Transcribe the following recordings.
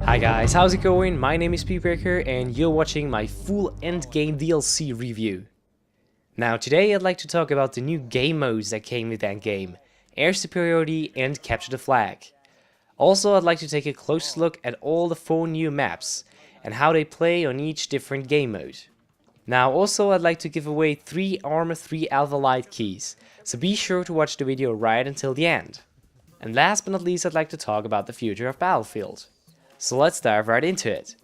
Hi guys, how's it going? My name is Peepbreaker and you're watching my full endgame DLC review. Now today I'd like to talk about the new game modes that came with Endgame, Air Superiority and Capture the Flag. Also I'd like to take a close look at all the 4 new maps and how they play on each different game mode. Now also I'd like to give away 3 Arma 3 Alpha Lite Keys, so be sure to watch the video right until the end. And last but not least I'd like to talk about the future of Battlefield. So let's dive right into it.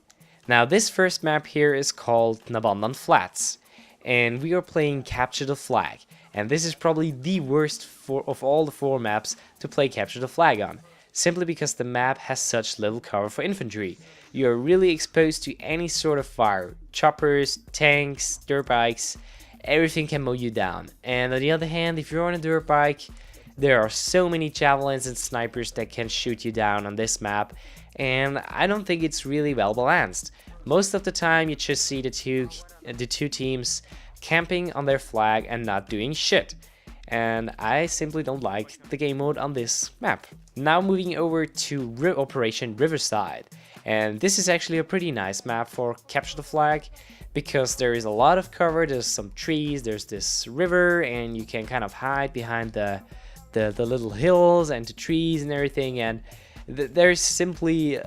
Now this first map here is called Nabandan Flats, and we are playing Capture the Flag, and this is probably the worst of all the 4 maps to play Capture the Flag on, simply because the map has such little cover for infantry. You are really exposed to any sort of fire, choppers, tanks, dirt bikes, everything can mow you down. And on the other hand, if you're on a dirt bike, there are so many javelins and snipers that can shoot you down on this map, and I don't think it's really well balanced. Most of the time you just see the two teams camping on their flag and not doing shit. And I simply don't like the game mode on this map. Now moving over to Operation Riverside. And this is actually a pretty nice map for Capture the Flag, because there is a lot of cover, there's some trees, there's this river, and you can kind of hide behind the little hills and the trees and everything, and there's simply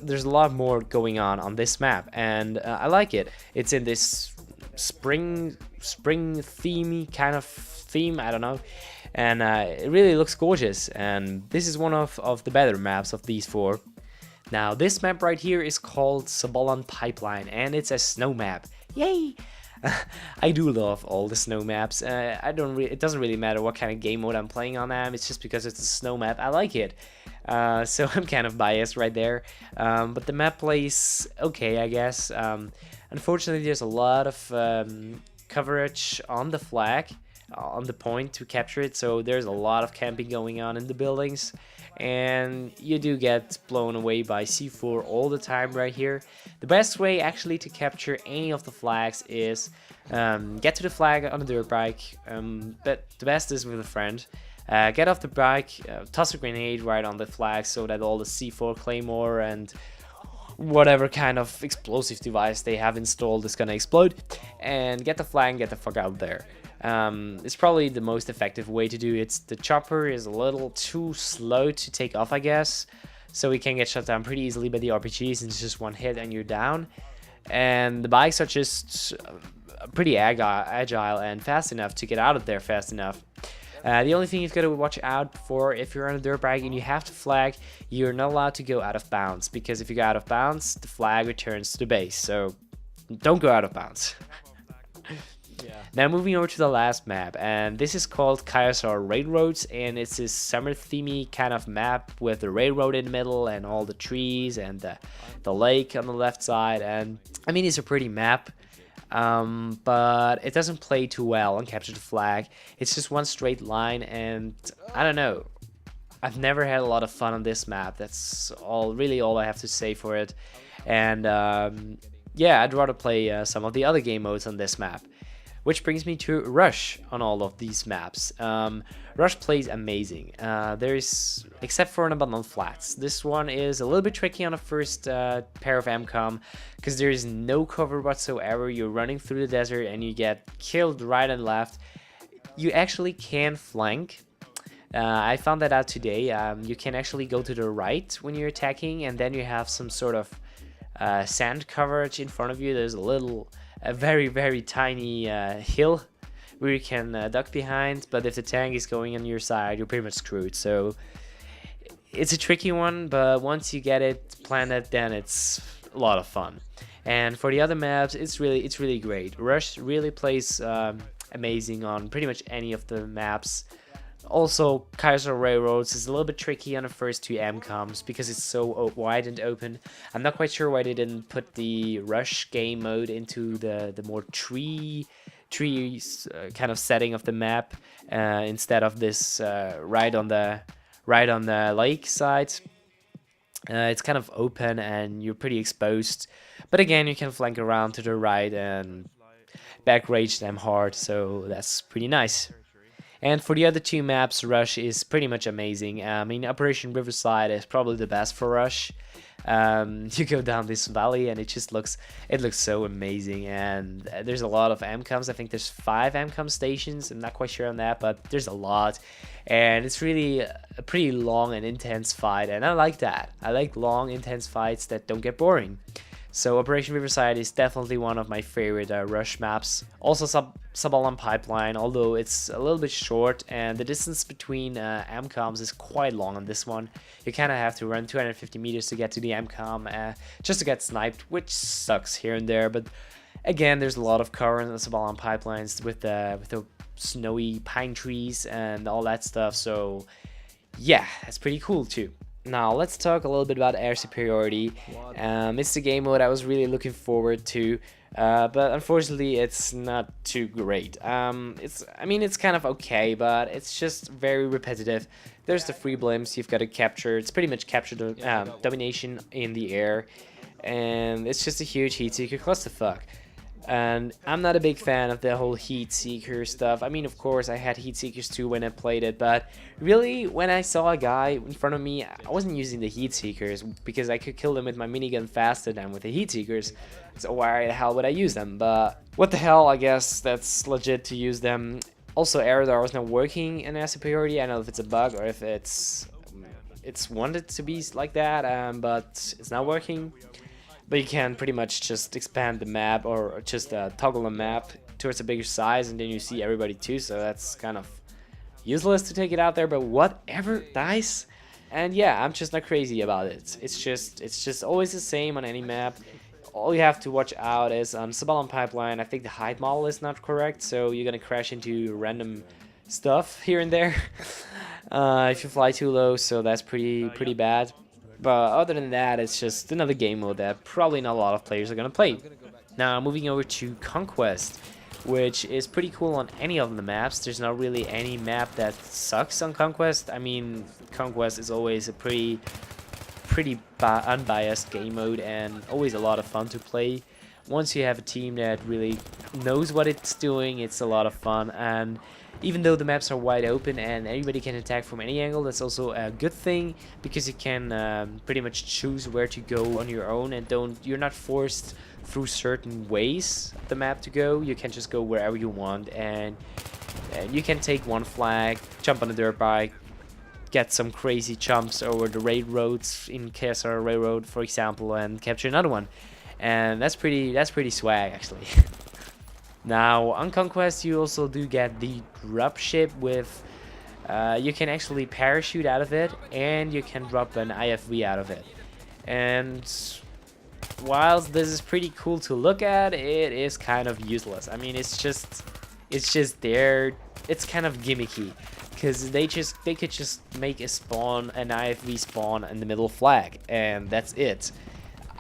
there's a lot more going on this map, and I like it. It's in this spring themey kind of theme, I don't know, and it really looks gorgeous, and this is one of the better maps of these 4. Now this map right here is called Sabalan Pipeline, and it's a snow map. Yay! I do love all the snow maps. It doesn't really matter what kind of game mode I'm playing on them. It's just because it's a snow map. I like it. So I'm kind of biased right there. But the map plays okay, I guess. Unfortunately, there's a lot of coverage on the flag, on the point to capture it. So there's a lot of camping going on in the buildings, and you do get blown away by C4 all the time right here. The best way actually to capture any of the flags is get to the flag on a dirt bike, but the best is with a friend. Get off the bike, toss a grenade right on the flag so that all the C4 Claymore and whatever kind of explosive device they have installed is gonna explode, and get the flag and get the fuck out there. It's probably the most effective way to do it. The chopper is a little too slow to take off, I guess, so we can get shot down pretty easily by the RPGs, and it's just one hit and you're down. And the bikes are just pretty agile and fast enough to get out of there fast enough. The only thing you've got to watch out for, if you're on a dirt bike and you have to flag, you're not allowed to go out of bounds, because if you go out of bounds, the flag returns to the base, so don't go out of bounds. Now moving over to the last map, and this is called Kaiser Railroads, and it's this summer themey kind of map with the railroad in the middle and all the trees and the lake on the left side. And I mean, it's a pretty map, but it doesn't play too well on Capture the Flag. It's just one straight line, and I don't know, I've never had a lot of fun on this map. That's really all I have to say for it. And yeah, I'd rather play some of the other game modes on this map. Which brings me to Rush on all of these maps. Rush plays amazing. There's, except for Nabandan Flats, this one is a little bit tricky on the first pair of MCOM, because there is no cover whatsoever. You're running through the desert and you get killed right and left. You actually can flank. I found that out today. You can actually go to the right when you're attacking, and then you have some sort of sand coverage in front of you. There's a very tiny hill where you can duck behind, but if the tank is going on your side, you're pretty much screwed. So it's a tricky one, but once you get it planted, then it's a lot of fun. And for the other maps, it's really great. Rush really plays amazing on pretty much any of the maps. Also, Kaiser Railroads is a little bit tricky on the first 2 MCOMs because it's so wide and open. I'm not quite sure why they didn't put the Rush game mode into the more tree kind of setting of the map instead of this right on the lake side. It's kind of open and you're pretty exposed, but again, you can flank around to the right and back rage them hard, so that's pretty nice. And for the other 2 maps, Rush is pretty much amazing. I mean, Operation Riverside is probably the best for Rush. You go down this valley and it looks so amazing. And there's a lot of AMCOMs. I think there's 5 AMCOM stations. I'm not quite sure on that, but there's a lot, and it's really a pretty long and intense fight, and I like that. I like long intense fights that don't get boring. So Operation Riverside is definitely one of my favorite rush maps. Also Subalon Pipeline, although it's a little bit short and the distance between AMCOMs is quite long on this one. You kind of have to run 250 meters to get to the AMCOM just to get sniped, which sucks here and there. But again, there's a lot of cover in the Subalon Pipelines with the snowy pine trees and all that stuff. So yeah, that's pretty cool too. Now let's talk a little bit about air superiority. It's the game mode I was really looking forward to, but unfortunately it's not too great. I mean it's kind of okay, but it's just very repetitive. There's the free blimps you've got to capture. It's pretty much capture the domination in the air, and it's just a huge heat seeker clusterfuck. And I'm not a big fan of the whole heat seeker stuff. I mean, of course, I had heat seekers too when I played it, but really, when I saw a guy in front of me, I wasn't using the heat seekers because I could kill them with my minigun faster than with the heat seekers. So why the hell would I use them? But what the hell, I guess that's legit to use them. Also, air radar was not working in air superiority. I don't know if it's a bug or if it's wanted to be like that, but it's not working. But you can pretty much just expand the map or just toggle the map towards a bigger size, and then you see everybody too, so that's kind of useless to take it out there, but whatever, dice. And yeah, I'm just not crazy about it. It's just always the same on any map. All you have to watch out is on Subalon Pipeline, I think the height model is not correct, so you're gonna crash into random stuff here and there if you fly too low, so that's pretty bad. But other than that, it's just another game mode that probably not a lot of players are going to play. Now, moving over to Conquest, which is pretty cool on any of the maps. There's not really any map that sucks on Conquest. I mean, Conquest is always a pretty unbiased game mode and always a lot of fun to play. Once you have a team that really knows what it's doing, it's a lot of fun. And even though the maps are wide open and everybody can attack from any angle, that's also a good thing because you can pretty much choose where to go on your own, and you're not forced through certain ways of the map to go. You can just go wherever you want, and you can take one flag, jump on a dirt bike, get some crazy jumps over the railroads in KSR Railroad, for example, and capture another one. And that's pretty swag actually. Now on Conquest you also do get the drop ship with you can actually parachute out of it, and you can drop an IFV out of it. And whilst this is pretty cool to look at, it is kind of useless. I mean, it's just there. It's kind of gimmicky because they could just make an IFV spawn in the middle flag, and that's it.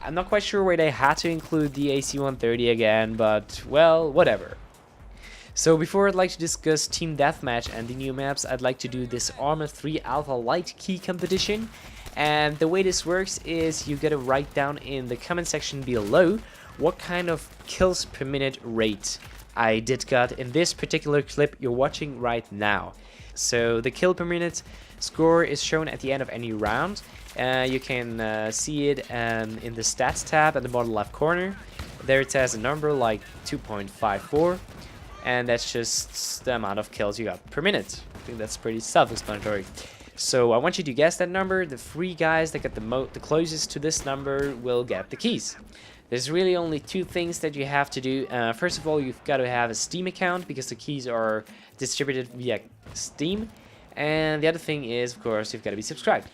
I'm not quite sure where they had to include the AC-130 again, but well, whatever. So before I'd like to discuss Team Deathmatch and the new maps, I'd like to do this Arma 3 Alpha Lite Key competition. And the way this works is you gotta write down in the comment section below what kind of kills per minute rate I did got in this particular clip you're watching right now. So the kill per minute score is shown at the end of any round. You can see it in the stats tab at the bottom left corner. There it says a number like 2.54, and that's just the amount of kills you got per minute. I think that's pretty self-explanatory. So I want you to guess that number. The 3 guys that get the closest to this number will get the keys. There's really only 2 things that you have to do. First of all, you've got to have a Steam account because the keys are distributed via Steam. And the other thing is, of course, you've got to be subscribed.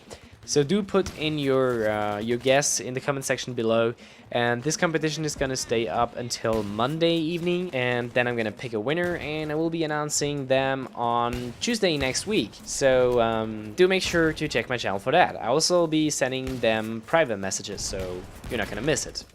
So do put in your guess in the comment section below, and this competition is gonna stay up until Monday evening, and then I'm gonna pick a winner, and I will be announcing them on Tuesday next week. So do make sure to check my channel for that. I also be sending them private messages, so you're not gonna miss it.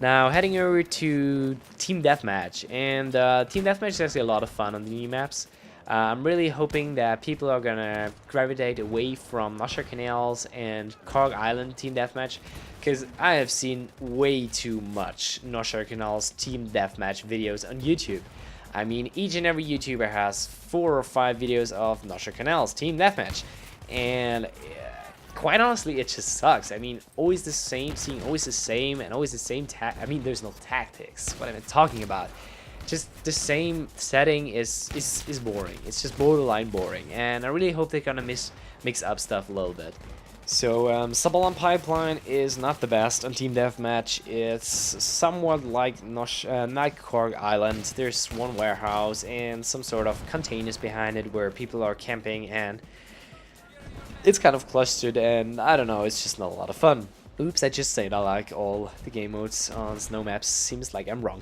Now heading over to Team Deathmatch, and Team Deathmatch is actually a lot of fun on the new maps. I'm really hoping that people are gonna gravitate away from Nosher Canals and Cog Island Team Deathmatch, because I have seen way too much Nosher Canals Team Deathmatch videos on YouTube. I mean, each and every YouTuber has 4 or 5 videos of Nosher Canals Team Deathmatch, and quite honestly, it just sucks. I mean, always the same, seeing always the same, and always the same I mean, there's no tactics. What am I talking about? Just the same setting is boring. It's just borderline boring, and I really hope they're gonna mix up stuff a little bit. So Sublime Pipeline is not the best on Team Deathmatch. It's somewhat like Nightcork Island. There's one warehouse and some sort of containers behind it where people are camping, and it's kind of clustered, and I don't know, it's just not a lot of fun. Oops, I just said I like all the game modes on snow maps. Seems like I'm wrong.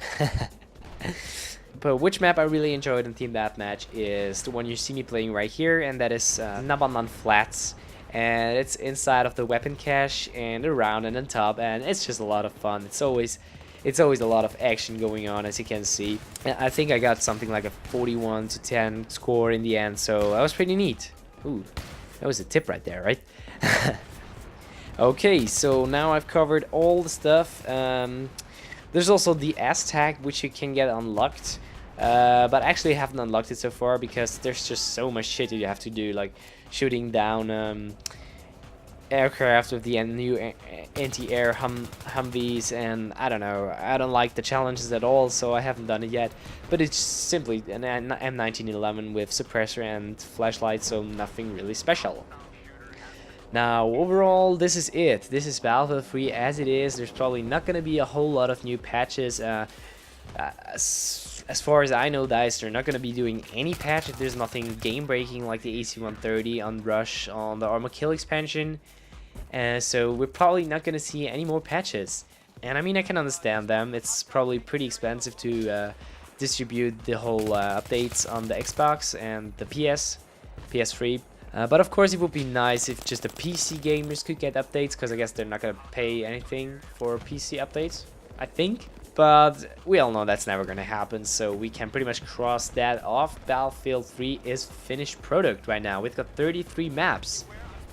But which map I really enjoyed in Team Deathmatch is the one you see me playing right here, and that is Nabanan Flats. And it's inside of the weapon cache and around and on top, and it's just a lot of fun. It's always a lot of action going on, as you can see. And I think I got something like a 41-10 score in the end, so that was pretty neat. Ooh, that was a tip right there, right? Okay, so now I've covered all the stuff. There's also the S tag, which you can get unlocked. But actually I haven't unlocked it so far because there's just so much shit that you have to do, like shooting down aircraft with the new anti-air Humvees, and I don't know, I don't like the challenges at all, so I haven't done it yet. But it's simply an M1911 with suppressor and flashlight, so nothing really special. Now, overall, this is it. This is Battlefield 3 as it is. There's probably not going to be a whole lot of new patches. As far as I know, guys, they're not going to be doing any patch if there's nothing game-breaking like the AC-130 on Rush on the Arma Kill expansion. So we're probably not going to see any more patches. And I mean, I can understand them. It's probably pretty expensive to distribute the whole updates on the Xbox and the PS3. But of course, it would be nice if just the PC gamers could get updates, because I guess they're not going to pay anything for PC updates, I think. But we all know that's never going to happen, so we can pretty much cross that off. Battlefield 3 is finished product right now. We've got 33 maps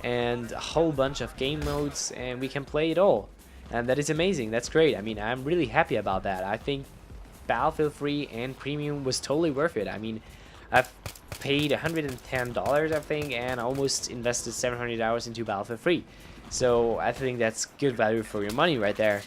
and a whole bunch of game modes, and we can play it all. And that is amazing. That's great. I mean, I'm really happy about that. I think Battlefield 3 and Premium was totally worth it. I mean, I've paid $110, I think, and I almost invested 700 hours into Battlefield 3. So I think that's good value for your money right there.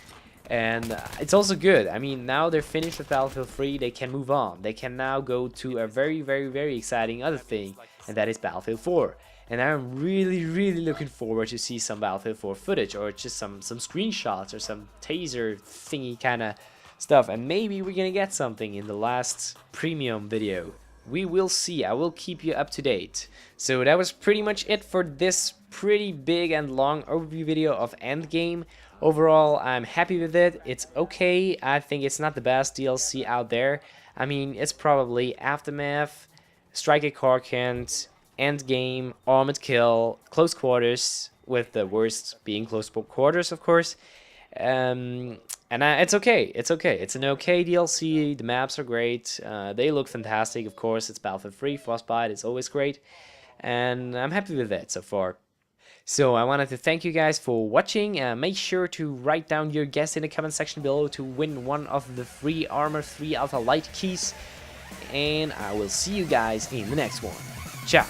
And it's also good. I mean, now they're finished with Battlefield 3, they can move on. They can now go to a very, very, very exciting other thing, and that is Battlefield 4. And I'm really, really looking forward to see some Battlefield 4 footage, or just some screenshots, or some taser thingy kind of stuff. And maybe we're gonna get something in the last Premium video. We will see. I will keep you up to date. So that was pretty much it for this pretty big and long overview video of Endgame. Overall, I'm happy with it. It's okay. I think it's not the best DLC out there. I mean, it's probably Aftermath, Strike at Corkent, Endgame, Armored Kill, Close Quarters, with the worst being Close Quarters, of course. It's okay. It's okay. It's an okay DLC. The maps are great. They look fantastic. Of course, it's Battlefield 3. Frostbite is always great. And I'm happy with it so far. So I wanted to thank you guys for watching. Make sure to write down your guess in the comment section below to win one of the free Armor 3 Alpha Lite Keys. And I will see you guys in the next one. Ciao.